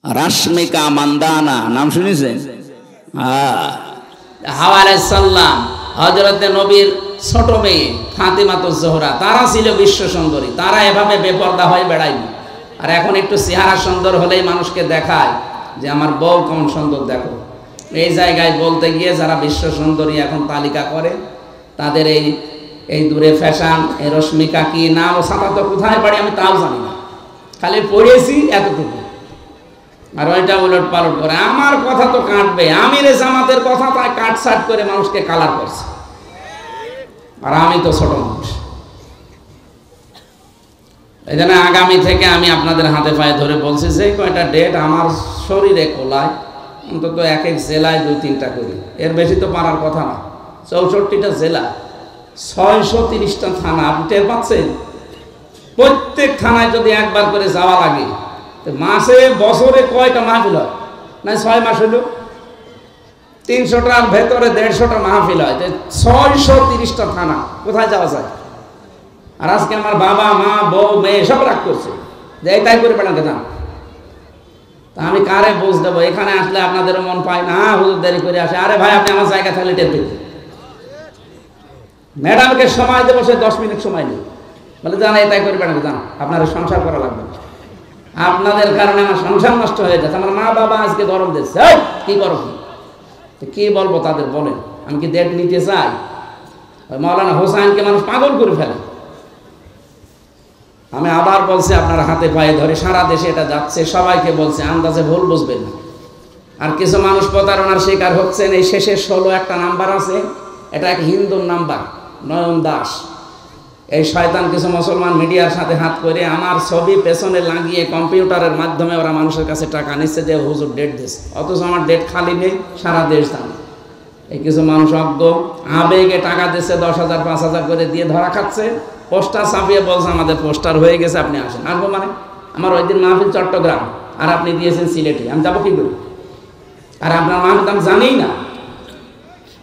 রাশমিকা মান্দানা নাম শুনেছেন? হাওয়া আলাইহিস সালাম, হযরতে নবীর ছোট মেয়ে ফাতিমাতুজ জোহরা, তারা ছিল বিশ্ব সুন্দরী। তারা এভাবে বেপরদা হয়ে বেড়ায়নি। আর এখন একটু চেহারা সুন্দর হলেই মানুষকে দেখায় যে আমার বউ কেমন সুন্দর দেখো। এই জায়গায় বলতে গিয়ে যারা বিশ্ব সুন্দরী এখন তালিকা করে, তাদের এই দূরে ফ্যাশন, এই রশ্মিকা কি নাম, ও সাঁতা তো কোথায় বাড়ি আমি তাও জানি না, খালি পড়েছি এতটুকু। আর ওইটা উলট পালট করে আমার কথা তো কাটবে, আমিরে জামাতের কথা তাই কাটসাট করে মানুষকে কালার করছে। আর আমি তো ছোট মানুষ। এই জন্য আগামী থেকে আমি আপনাদের হাতে পায়ে ধরে বলছি যে কয়টা ডেট আমার শরীরে কোলায়, অন্তত এক এক জেলায় 2-3টা করি, এর বেশি তো পারার কথা না। 64টা জেলা, 630টা থানা, আপনি টের পাচ্ছেন? প্রত্যেক থানায় যদি একবার করে যাওয়া লাগে, মাসে বছরে কয়টা মাহফিল হয়? না 6 মাস হইল 300টার ভেতরে 150টা মাহফিল হয়, 630টা থানা, কোথায় যাওয়া যায়? আর আজকে আমার বাবা মা বউ মেয়ে সব রাগ করছে যে তাই করে বেড়াতে না। তা আমি কারে বুঝ দেবো? এখানে আসলে আপনাদেরও মন পায় না, হুজুর দেরি করে আসে। আরে ভাই, আপনি আমার জায়গা থাকলে টের পেতেন। ম্যাডামকে সময় দেবো, সে 10 মিনিট সময় নেই, বলে জানা তাই করে বেড়াতে যান, আপনার সংসার করা লাগবে। আপনাদের কারণে আমার সংসার নষ্ট হয়ে যাচ্ছে। আমার মা বাবা আজকে গরম দিচ্ছে, কি করো কি বলবো তাদের? বলেন, আমি কি ডেট নিতে চাই? ওই মাওলানা হোসাইনকে মানুষ পাগল করে ফেলে। আমি আবার বলছি, আপনার হাতে পায়ে ধরে, সারা দেশে এটা যাচ্ছে, সবাইকে বলছে, আন্দাজে ভুল বুঝবেন না। আর কিছু মানুষ প্রতারণার শিকার হচ্ছেন। এই শেষের 16 একটা নাম্বার আছে, এটা এক হিন্দুর নাম্বার, নয়ন দাস। এই শয়তান কিছু মুসলমান মিডিয়ার সাথে হাত করে আমার ছবি পেছনে লাগিয়ে কম্পিউটারের মাধ্যমে ওরা মানুষের কাছে টাকা নিচ্ছে যে হুজুর ডেট দিচ্ছে, অথচ আমার ডেট খালি নেই, সারা দেশ জানে। এই কিছু মানুষ অজ্ঞ আবেগে টাকা দিচ্ছে, 10,000 5,000 করে দিয়ে ধরা খাচ্ছে। পোস্টার ছাপিয়ে বলছে আমাদের পোস্টার হয়ে গেছে, আপনি আসেন। আসবো মানে? আমার ওই দিন মাহফিল চট্টগ্রাম, আর আপনি দিয়েছেন সিলেটে, আমি যাবো কি করি? আর আপনার মাহফিল আমি জানিই না।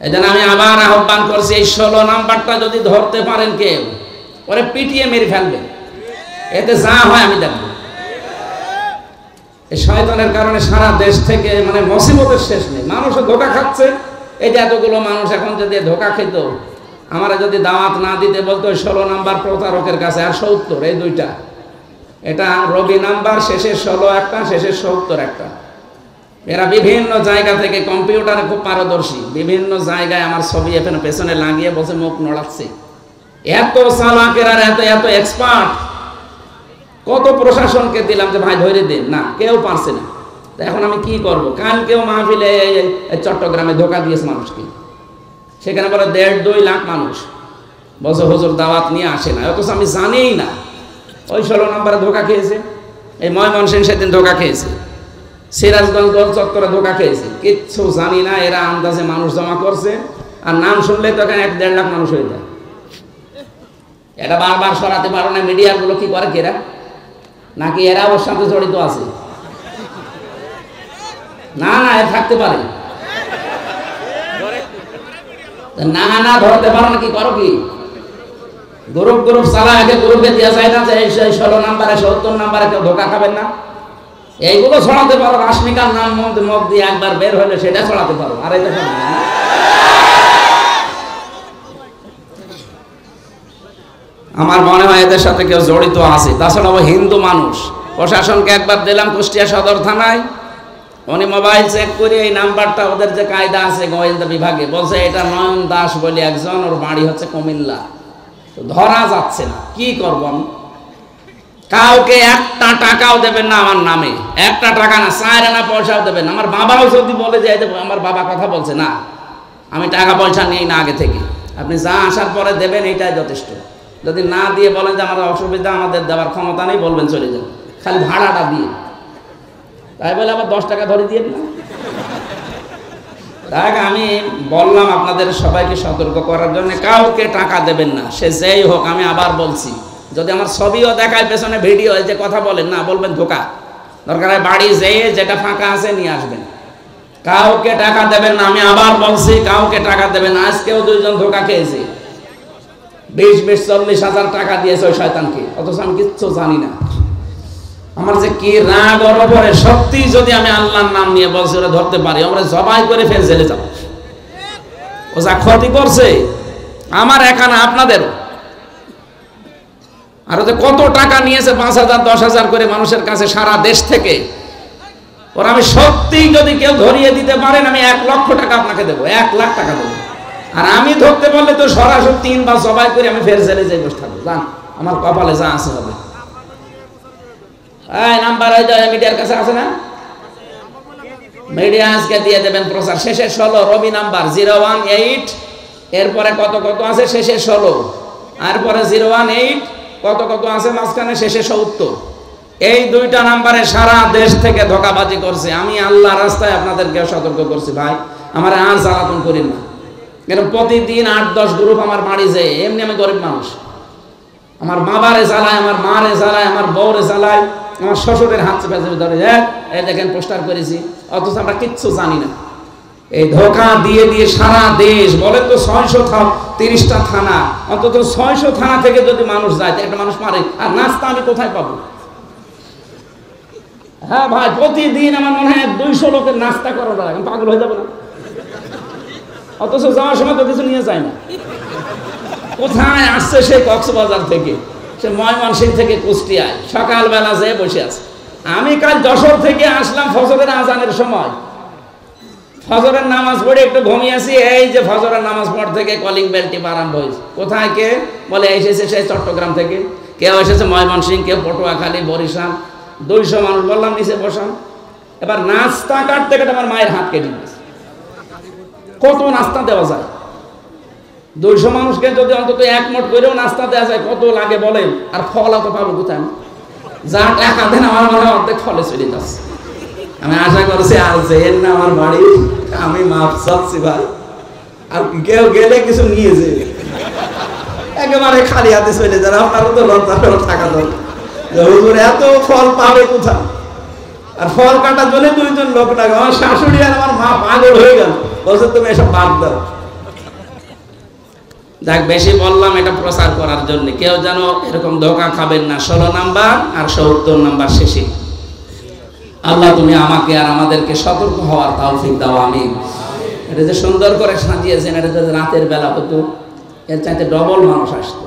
এই জন্য আমি আবার আহ্বান করছি, এই 16 নাম্বারটা যদি ধরতে পারেন কেউ, ওরে পিটিয়ে মেরে ফেলবে, এতে যা হয় আমি দেখবো। এই শয়তানের কারণে সারা দেশ থেকে মানে মুসিবতের শেষ নেই, মানুষও ধোকা খাচ্ছে। এই যে এতগুলো মানুষ এখন যদি ধোকা খেত, আমারা যদি দাওয়াত না দিতে বলতো, 16 নাম্বার প্রতারকের কাছে, আর 70, এই দুইটা, এটা রবি নাম্বার, শেষের 16 একটা, শেষের 70 একটা। এরা বিভিন্ন জায়গা থেকে কম্পিউটারে খুব পারদর্শী, বিভিন্ন জায়গায় আমার ছবি এখানে পেছনে লাগিয়ে বসে মুখ নড়াচ্ছে। এত চালাকের আর এত এত এক্সপার্ট, কত প্রশাসনকে দিলাম যে ভাই ধরে দিন, না কেউ পারছে না। এখন আমি কি করব? কালকেও মাহফিলে চট্টগ্রামে ধোকা দিয়েছে মানুষকে, সেখানে বলে 1.5-2 লাখ মানুষ বলছে হুজুর দাওয়াত নিয়ে আসে না, অথচ আমি জানিই না। ওই 16 নম্বরে ধোকা খেয়েছে, এই ময়মনসিংহ সেদিন ধোকা খেয়েছে, সিরাজগঞ্জ গোল চত্বরে ধোকা খেয়েছে, কিচ্ছু জানি না। এরা আন্দাজে মানুষ জমা করছে, আর নাম শুনলে তো এখানে 1-1.5 লাখ মানুষ হয়ে যায়। এটা বারবার সরাতে পারো না। মিডিয়াগুলো কি করে এরা? নাকি এরা ওর সাথে জড়িত আছে? না না, এর থাকতে পারে না, না ধরতে পারো না, কি করো? কি গ্রুপ গ্রুপ চালা, আগে গ্রুপে দেওয়া যায় না যে 16 নাম্বারে 70 নাম্বারে কেউ ধোকা খাবেন না? এইগুলো ছড়াতে পারো। রাশমিকার নাম মুখ দিয়ে একবার বের হলে সেটা ছড়াতে পারো। আর এটা আমার মনে হয় এদের সাথে কেউ জড়িত আছে। তাছাড়া ও হিন্দু মানুষ। প্রশাসনকে একবার দিলাম কুষ্টিয়া সদর থানায়, উনি মোবাইল চেক করে এই নাম্বারটা, ওদের যে কায়দা আছে গোয়েন্দা বিভাগে, বলছে এটা নয়ন দাস বলে একজন, ওর বাড়ি হচ্ছে কুমিল্লা। তো ধরা যাচ্ছে না, কি করবো আমি? কাউকে একটা টাকাও দেবেন না আমার নামে, একটা টাকা না, 4 আনা পয়সাও দেবেন না। আমার বাবাও যদি বলে যে আমার বাবা কথা বলছে, না আমি টাকা পয়সা নিই না আগে থেকে, আপনি যা আসার পরে দেবেন এইটাই যথেষ্ট। যদি না দিয়ে বলেন যে আমার অসুবিধা, আমাদের দেওয়ার ক্ষমতা নেই, বলবেন চলে যান, খালি ভাড়াটা দিয়ে। তাই বলে আবার 10 টাকা ধরে দিয়ে না। দেখ, আমি বললাম আপনাদের সবাইকে সতর্ক করার জন্য, কাউকে টাকা দেবেন না, সে যেই হোক। আমি আবার বলছি, যদি আমার ছবিও দেখায় পেছনে ভিডিও, যে কথা বলেন না, বলবেন ধোকা। দরকার হয় বাড়ি যেয়ে যেটা ফাঁকা আছে নিয়ে আসবেন। কাউকে টাকা দেবেন না, আমি আবার বলছি, কাউকে টাকা দেবেন না। আজকেও 2 জন ধোকা খেয়েছে, 20-40 হাজার টাকা দিয়েছে ওই শয়তানকে, অথচ আমি কিচ্ছু জানি না। আমার যে কি রাগ ওর উপরে, সত্যি যদি আমি আল্লাহর নাম নিয়ে বলছি ওরা ধরতে পারি, আমরা জবাই করে ফের জেলে যাব। ও যা ক্ষতি করছে আমার একা না, আপনাদেরও। আর যে কত টাকা নিয়েছে, 5,000 10,000 করে মানুষের কাছে সারা দেশ থেকে। ওরা আমি সত্যি যদি কেউ ধরিয়ে দিতে পারেন, আমি 1 লক্ষ টাকা আপনাকে দেবো, 1 লাখ টাকা দেবো। আর আমি ধরতে পারলে তো সরাসরি 3 বার জবাই করে আমি ফের জেলে যাই বসে থাকবো। জান আমার কপালে যা আছে হবে। এই নাম্বার মিডিয়ার কাছে আছে না? মিডিয়া আজকে দিয়ে দেবেন প্রচার। শেষে 16 রবি নাম্বার 018, এরপরে কত কত আছে শেষে 16, আর পরে 018 কত কত আছে মাঝখানে শেষে 70। এই 2টা নাম্বারে সারা দেশ থেকে ধোঁকাবাজি করছে। আমি আল্লাহ রাস্তায় আপনাদেরকে সতর্ক করছি, ভাই আমার আর জ্বালাতন করেন না। এরকম প্রতিদিন 8-10 গ্রুপ আমার বাড়ি যায়। এমনি আমি গরিব মানুষ, আমার বাবারে জ্বালায়, আমার মারে জ্বালায়, আমার বউরে জ্বালায়, আমার শ্বশুরের হাত চেপে চেপে ধরে, এই দেখেন পোস্টার করেছি, অথচ আমরা কিচ্ছু জানি না। এই ধোঁকা দিয়ে দিয়ে সারা দেশ বলে তো 630টা থানা, অন্তত 600 থানা থেকে যদি মানুষ যায়, একটা মানুষ মারে, আর নাস্তা আমি কোথায় পাবো? হ্যাঁ ভাই, প্রতিদিন আমার মনে হয় 200 লোকের নাস্তা করার লাগে, আমি পাগল হয়ে যাবো না? অথচ যাওয়ার সময় তো কিছু নিয়ে যায় না। কোথায় আসছে সে? কক্সবাজার থেকে, সে ময়মনসিংহ থেকে কুষ্টিয়ায়, সকালবেলা যেয়ে বসে আছে। আমি কাল যশোর থেকে আসলাম ফজরের আজানের সময়, ফজরের নামাজ পড়ে একটু ঘুমিয়েছি। এই যে ফজরের নামাজ পড় থেকে কলিং বেল টিপ আরম্ভ হয়েছে। কোথায় কে? বলে এসেছে সেই চট্টগ্রাম থেকে, কেউ এসেছে ময়মনসিংহ, কেউ পটুয়াখালী, বরিশাল। 200 মানুষ। বললাম নিচে বসান। এবার নাস্তা কাটতে কাটতে আমার মায়ের হাত কেটে দিয়েছে। কত নাস্তা দেওয়া যায়? 200 মানুষকে যদি অন্তত 1 মোট করেও নাস্তা দেওয়া যায়, কত লাগে বলেন? আর ফল তো পাবো কোথায়? যা টাকা দেন আমার মনে হয় অর্ধেক ফলে চলে যাচ্ছে। আমি আশা করছি আর যেন না আমার বাড়ি, আমি মাপ চাচ্ছি ভাই, আর কেউ গেলে কিছু নিয়ে যাবে, একেবারে খালি হাতে চলে যান। আপনারও তো লজ্জা করে থাকা দরকার, হুজুর এত ফল পাবে কোথায়? আর ফল কাটার জন্য 2জন লোক লাগে। আমার শাশুড়ি আর আমার মা পাগল হয়ে গেল, বলছে তুমি এসব বাদ দাও। যাক, বেশি বললাম এটা প্রচার করার জন্য, কেউ যেন এরকম ধোঁকা খাবেন না। 16 নাম্বার আর 70 নাম্বার শেষে। আল্লাহ তুমি আমাকে আর আমাদেরকে সতর্ক হওয়ার তৌফিক দাও, আমিন। এটা যে সুন্দর করে সাজিয়েছেন, এটা যদি রাতের বেলা হতো, এর চাইতে ডবল মানুষ আসতো।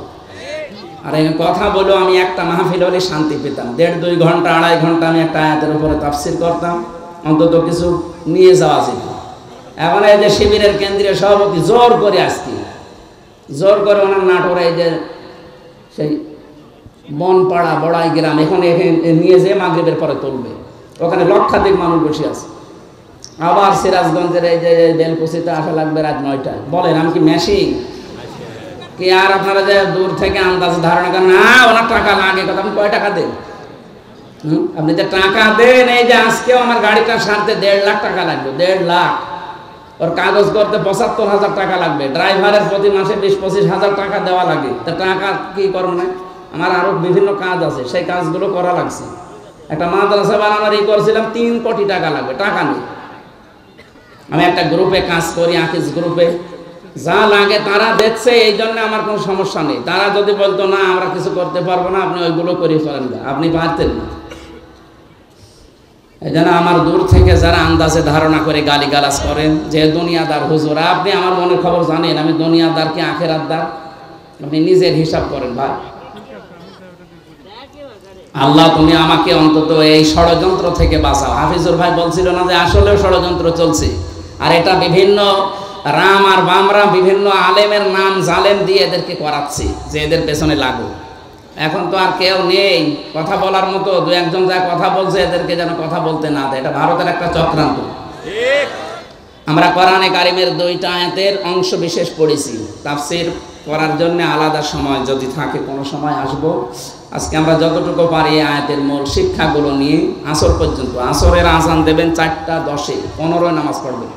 আর এই কথা বলো, আমি একটা মাহফিল হলে শান্তি পেতাম। 1.5-2 ঘন্টা 2.5 ঘন্টা আমি একটা আয়াতের উপরে তাফসীর করতাম, অন্তত কিছু নিয়ে যাওয়া যেত। এখন এই যে শিবিরের কেন্দ্রীয় সভাপতি জোর করে আসছি, জোর করে ওনার নাটোরে এই যে সেই বনপাড়া বড়াই গ্রাম, এখানে নিয়ে যেয়ে মাগরিবের পরে তুলবে। ওখানে লক্ষাধিক মানুষ বসে আছে। আবার সিরাজগঞ্জের এই যে বেলকুচিতে আসা লাগবে রাত 9টায়। বলেন আমি কি মেশিন? কি আর আপনারা যে দূর থেকে আন্দাজ ধারণা করেন না ওনার টাকা লাগে, কথা আপনি কয় টাকা দেন? আপনি যে টাকা দেন, এই যে আজকেও আমার গাড়িটা সারতে 1.5 লাখ টাকা লাগবে, 1.5 লাখ। ওর কাগজ করতে 75,000 টাকা লাগবে, ড্রাইভারের প্রতি মাসে 20-25 হাজার টাকা দেওয়া লাগে। তা টাকা কি করবো না? আমার আরো বিভিন্ন কাজ আছে, সেই কাজগুলো করা লাগছে। একটা মাদ্রাসা বানানোর করছিলাম, 3 কোটি টাকা লাগবে, টাকা নেই। আমি একটা গ্রুপে কাজ করি, আকিজ গ্রুপে, যা লাগে তারা দেখছে, এই জন্য আমার কোনো সমস্যা নেই। তারা যদি বলতো না আমরা কিছু করতে পারবো না, আপনি ওইগুলো করে ফেলেন না, আপনি পারতেন না। এই জন্য আমার দূর থেকে যারা আন্দাজে ধারণা করে গালিগালাজ করেন যে দুনিয়াদার হুজুর, আপনি আমার মনের খবর জানেন আমি দুনিয়াদার কি আখেরাতদার? আপনি নিজের হিসাব করেন ভাই। আল্লাহ তুমি আমাকে অন্তত এই ষড়যন্ত্র থেকে বাঁচাও। হাফিজুর ভাই বলছিল না যে আসলেও ষড়যন্ত্র চলছে, আর এটা বিভিন্ন রাম আর বামরা বিভিন্ন আলেমের নাম জালেম দিয়ে এদেরকে করাচ্ছে যে এদের পেছনে লাগু। এখন তো আর কেউ নেই কথা বলার মতো, 2-1 যা কথা বলছে এদেরকে যেন কথা বলতে না দেয়। এটা ভারতের একটা চক্রান্ত। আমরা কোরআনে কারিমের 2টা আয়াতের অংশ বিশেষ পড়েছি, তাফসীর করার জন্য আলাদা সময় যদি থাকে কোনো সময় আসবো। আজকে আমরা যতটুকু পারি আয়াতের মূল শিক্ষাগুলো নিয়ে আসর পর্যন্ত। আসরের আজান দেবেন 4:10, 15 নামাজ পড়বেন।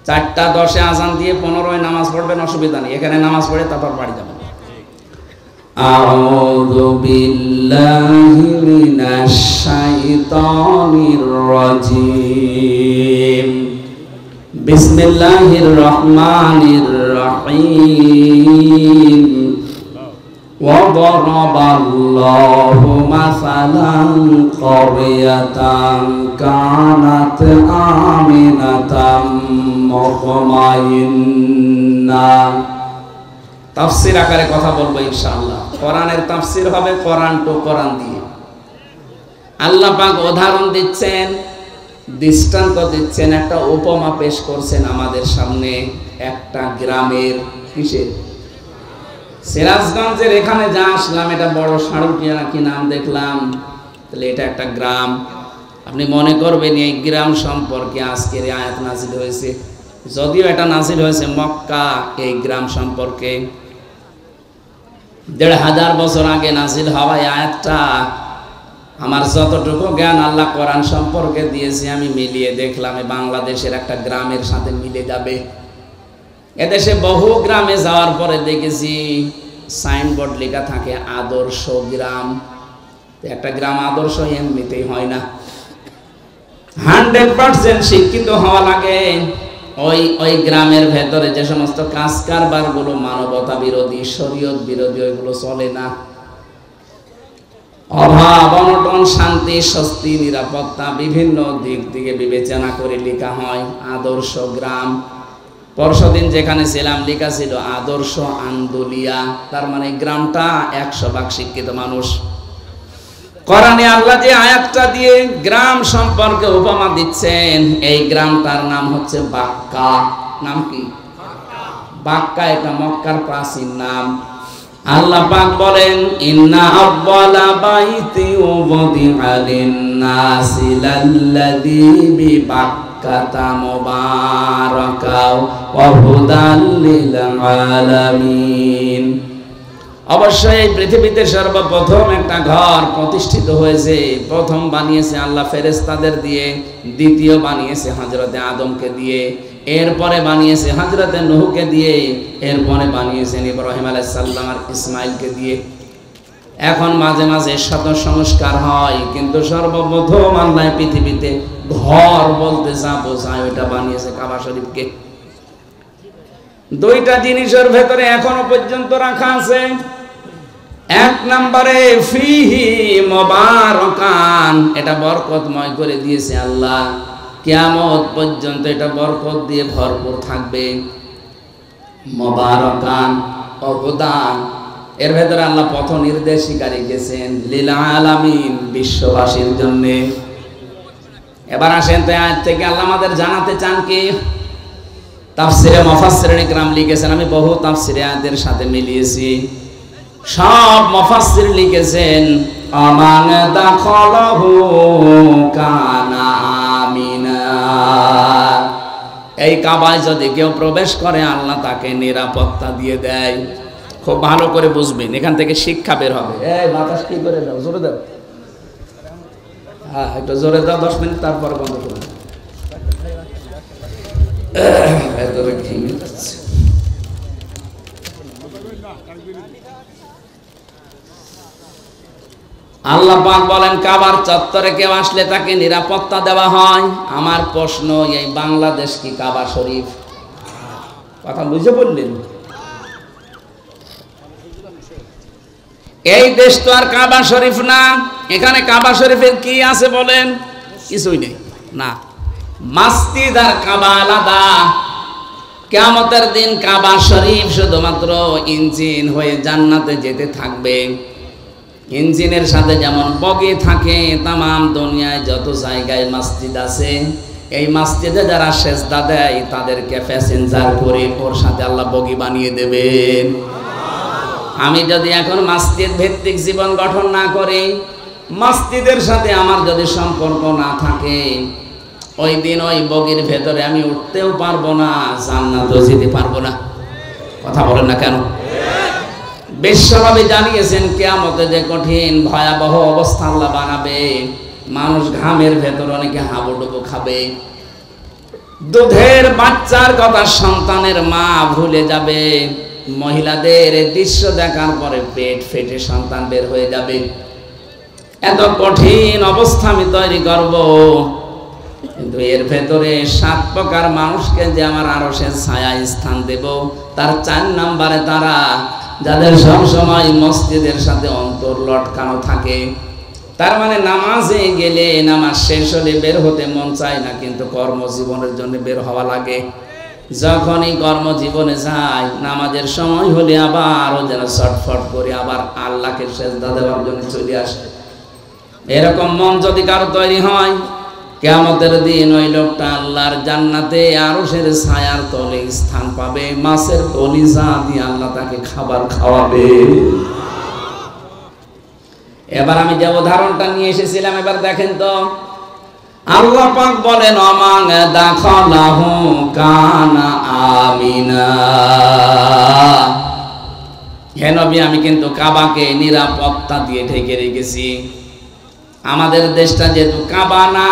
4:10 আজান দিয়ে 15 নামাজ পড়বেন, অসুবিধা নেই। এখানে নামাজ পড়ে তারপর বাড়ি যাবেন। আউযু বিল্লাহি মিনাশ শাইতানির রাজীম। বিসমিল্লাহির রহমানির রহিম। وضرب الله مثلا قرية كانت آمنة مطمئنة তাফসীর আকারে কথা বলবো ইনশাআল্লাহ। কোরআনের তাফসীর হবে কোরআন টু কোরআন দিয়ে। আল্লাহ পাক উদাহরণ দিচ্ছেন, দৃষ্টান্ত দিচ্ছেন, একটা উপমা পেশ করছেন আমাদের সামনে একটা গ্রামের। কিসের? সিরাজগঞ্জের এখানে যা আসলাম, এটা বড় সারুটিয়া নাকি নাম দেখলাম, তাহলে এটা একটা গ্রাম। আপনি মনে করবেন এই গ্রাম সম্পর্কে আজকের আয়াত নাজিল হয়েছে, যদিও এটা নাজিল হয়েছে মক্কা। এই গ্রাম সম্পর্কে ১৫০০ বছর আগে নাজিল হওয়া এই আয়াতটা আমার যতটুকু জ্ঞান আল্লাহ কোরআন সম্পর্কে দিয়েছে আমি মিলিয়ে দেখলাম এই বাংলাদেশের একটা গ্রামের সাথে মিলে যাবে। এদেশে বহু গ্রামে যাওয়ার পরে দেখেছি সাইনবোর্ড লেখা থাকে আদর্শ গ্রাম। একটা গ্রাম আদর্শ এমনিতেই হয় না, 100% শিক্ষিত হওয়া লাগে। ওই গ্রামের ভেতরে যে সমস্ত কাজ কারবার গুলো মানবতা বিরোধী, শরীয়ত বিরোধী, ওইগুলো চলে না। অভাব অনটন, শান্তি স্বস্তি নিরাপত্তা বিভিন্ন দিক থেকে বিবেচনা করে লেখা হয় আদর্শ গ্রাম। পরশুদিন যেখানে ছিলাম লেখা ছিল আদর্শ আন্দোলিয়া, তার মানে গ্রামটা 100% শিক্ষিত মানুষ। কোরআনে আল্লাহ যে আয়াতটা দিয়ে গ্রাম সম্পর্কে উপমা দিচ্ছেন, এই গ্রামটার নাম হচ্ছে বাক্কা। নাম কি? বাক্কা। এটা মক্কার প্রাচীন নাম। আল্লাহ পাক বলেন ইন্না আউয়ালা বাইতি উযিআ লিন-নাসি লাল্লাযী বিবাক্কাতা মুবারাকাও ওয়া হুদাল লিল আলামিন। অবশ্যই এই পৃথিবীতে সর্বপ্রথম একটা ঘর প্রতিষ্ঠিত হয়েছে। প্রথম বানিয়েছে আল্লাহ ফেরেশতাদের দিয়ে, দ্বিতীয় বানিয়েছে হযরতে আদমকে দিয়ে, এরপরে বানিয়েছে হযরতে নূহকে দিয়ে, এরপরে বানিয়েছেন ইব্রাহিম আলাইহিস সালাম আর ইসমাইলকে দিয়ে। এখন মাঝে মাঝে শত সংস্কার হয়, কিন্তু সর্বপ্রথম আল্লাহ পৃথিবীতে ঘর বলতে যা বোঝায় ওটা বানিয়েছে কাবা শরীফকে। দুইটা জিনিসের ভেতরে এখনো পর্যন্ত রাখা আছে। এক নম্বরে ফিহি মুবারাকান, এটা বরকতময় করে দিয়েছে আল্লাহ, কিয়ামত পর্যন্ত এটা বরকত দিয়ে ভরপুর থাকবে। মুবারাকান অবদান, এর ভেতরে আল্লাহ পথ নির্দেশিকা রেখেছেন লিল আলামিন, বিশ্ববাসীর জন্য। এবার আসেন তো আয়াত থেকে আল্লাহ আমাদের জানাতে চান কি? তাফসিরে মুফাসসিরিন ইকরাম লিখেছেন, আমি বহু তাফসিরে আয়াতের সাথে মিলিয়েছি। সব মুফাসসির লিখেছেন আমান দাখালাহু কানা আমিনা। এই কাবায় যদি কেউ প্রবেশ করে আল্লাহ তাকে নিরাপত্তা দিয়ে দেয়। খুব ভালো করে বুঝবেন, এখান থেকে শিক্ষা বের হবে। এই বাতাস কি করে দাও, জোরে দাও। হ্যাঁ একটু জোরে দাও, 10 মিনিট তারপর বন্ধ করো। আল্লাহ পাক বলেন কাবার চত্বরে কেউ আসলে তাকে নিরাপত্তা দেওয়া হয়। আমার প্রশ্ন, এই বাংলাদেশ কি কাবা শরীফ? কথা বুঝে বললেন? এই দেশ তো আর কাবা শরীফ না। এখানে কাবা শরীফের কি আছে বলেন? কিছুই নেই না। মসজিদ আর কাবা আলাদা। কিয়ামতের দিন কাবা শরীফ শুধুমাত্র ইঞ্জিন হয়ে জান্নাতে যেতে থাকবে। ইঞ্জিনের সাথে যেমন বগি থাকে, তামাম দুনিয়ায় যত জায়গায় মসজিদ আছে, এই মসজিদে যারা সেজদা দেয় তাদেরকে প্যাসেঞ্জার করে ওর সাথে আল্লাহ বগি বানিয়ে দেবেন। আমি যদি এখন মসজিদ ভিত্তিক জীবন গঠন না করি, মসজিদের সাথে আমার যদি সম্পর্ক না থাকে, ওই দিন ওই বগির ভেতরে আমি উঠতেও পারবো না, জান্নাতেও যেতে পারবো না। কথা বলেন না কেন? বিশ্বনবী জানিয়েছেন কিয়ামতে যে কঠিন ভয়াবহ অবস্থা আল্লাহ বানাবে। মানুষ ঘামের ভেতর অনেকে হাবুডুবু খাবে। দুধের বাচ্চার কথা সন্তানের মা ভুলে যাবে। মহিলাদের এই দৃশ্য দেখার পরে পেট ফেটে সন্তান বের হয়ে যাবে। এত কঠিন অবস্থা আমি তৈরি করব, কিন্তু এর ভেতরে 7 প্রকার মানুষকে যে আমার আরশের ছায়ায় স্থান দেব, তার 4 নম্বরে তারা যাদের সব সময় মসজিদের সাথে অন্তর লটকানো থাকে, তার মানে নামাজে গেলে নামাজ শেষ হলে বের হতে মন চায় না, কিন্তু কর্মজীবনের জন্য বের হওয়া লাগে। যখনই কর্মজীবনে যায়, নামাজের সময় হলে আবারও যেন ছটফট করে আবার আল্লাহকে সেজদা দেওয়ার জন্য চলে আসে। এরকম মন যদি কারো তৈরি হয়, কিয়ামতের দিন ওই লোকটা আল্লাহর জান্নাতে আরশের ছায়ার তলে স্থান পাবে। মাছের কলিজা দিয়ে আল্লাহ তাকে খাবার খাওয়াবে। এবার আমি যে উদাহরণটা নিয়ে এসেছিলাম, এবার দেখেন তো, আল্লাহ পাক বলেন অমান দাখালাহু কানা আমিনা। হে নবী, আমি কিন্তু কাবাকে নিরাপত্তা দিয়ে ঢেকে রেখেছি। আমাদের দেশটা যেহেতু কাবা না,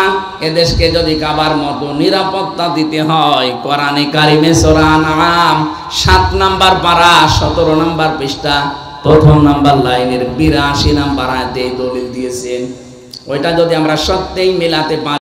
এদেশকে যদি কাবার মতো নিরাপত্তা দিতে হয়, কোরআনে কারিমে সূরা আনআম 7 নাম্বার পারা 17 নাম্বার পৃষ্ঠা প্রথম নাম্বার লাইনের 82 নাম্বার আয়াতে দলিল দিয়েছেন। ওইটা যদি আমরা সত্যিই মেলাতে পারি